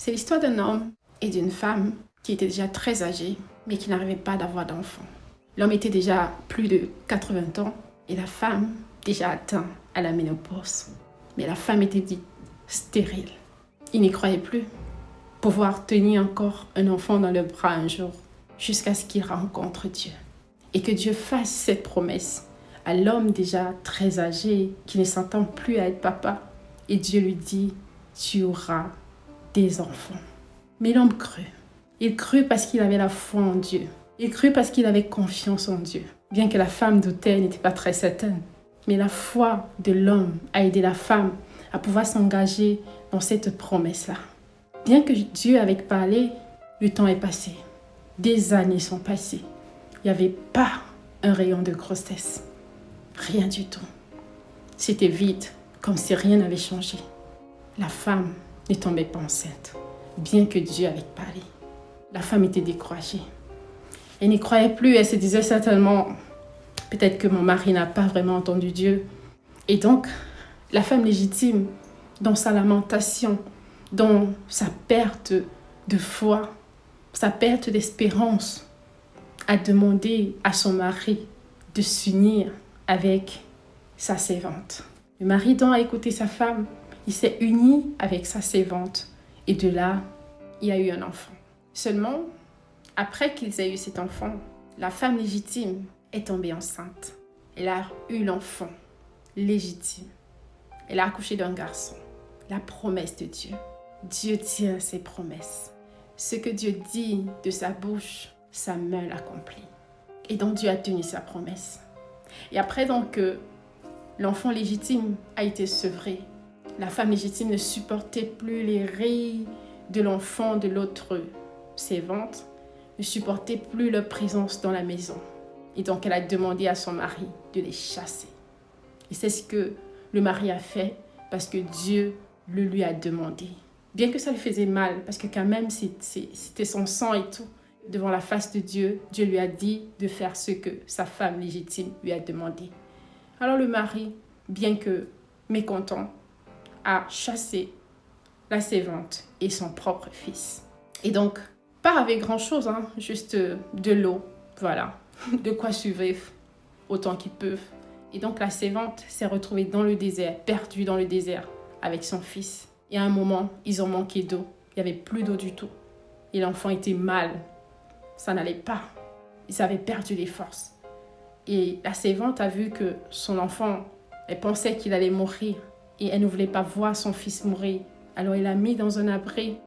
C'est l'histoire d'un homme et d'une femme qui étaient déjà très âgés, mais qui n'arrivaient pas d'avoir d'enfants. L'homme était déjà plus de 80 ans et la femme déjà atteinte à la ménopause. Mais la femme était dite stérile. Il n'y croyait plus pouvoir tenir encore un enfant dans leurs bras un jour, jusqu'à ce qu'il rencontre Dieu. Et que Dieu fasse cette promesse à l'homme déjà très âgé, qui ne s'entend plus à être papa. Et Dieu lui dit, tu auras des enfants. Mais l'homme crut. Il crut parce qu'il avait la foi en Dieu. Il crut parce qu'il avait confiance en Dieu. Bien que la femme doutait, n'était pas très certaine. Mais la foi de l'homme a aidé la femme à pouvoir s'engager dans cette promesse-là. Bien que Dieu avait parlé, le temps est passé. Des années sont passées. Il n'y avait pas un rayon de grossesse. Rien du tout. C'était vide, comme si rien n'avait changé. La femme ne tombait pas enceinte, bien que Dieu avait parlé. La femme était découragée. Elle n'y croyait plus, elle se disait certainement, peut-être que mon mari n'a pas vraiment entendu Dieu. Et donc, la femme légitime, dans sa lamentation, dans sa perte de foi, sa perte d'espérance, a demandé à son mari de s'unir avec sa servante. Le mari donc a écouté sa femme, il s'est uni avec sa servante et de là, il y a eu un enfant. Seulement, après qu'ils aient eu cet enfant, la femme légitime est tombée enceinte. Elle a eu l'enfant légitime. Elle a accouché d'un garçon. La promesse de Dieu. Dieu tient ses promesses. Ce que Dieu dit de sa bouche, sa main l'accomplit. Et donc Dieu a tenu sa promesse. Et après donc que l'enfant légitime a été sevré, la femme légitime ne supportait plus les rires de l'enfant de l'autre servante, ne supportait plus leur présence dans la maison. Et donc elle a demandé à son mari de les chasser. Et c'est ce que le mari a fait parce que Dieu le lui a demandé. Bien que ça lui faisait mal, parce que quand même c'était son sang et tout, devant la face de Dieu, Dieu lui a dit de faire ce que sa femme légitime lui a demandé. Alors le mari, bien que mécontent, a chassé la servante et son propre fils. Et donc, pas avec grand-chose, juste de l'eau, voilà, de quoi survivre autant qu'ils peuvent. Et donc la servante s'est retrouvée dans le désert, perdue dans le désert avec son fils. Et à un moment, ils ont manqué d'eau. Il n'y avait plus d'eau du tout. Et l'enfant était mal. Ça n'allait pas. Ils avaient perdu les forces. Et la servante a vu que son enfant, elle pensait qu'il allait mourir. Et elle ne voulait pas voir son fils mourir. Alors elle l'a mis dans un abri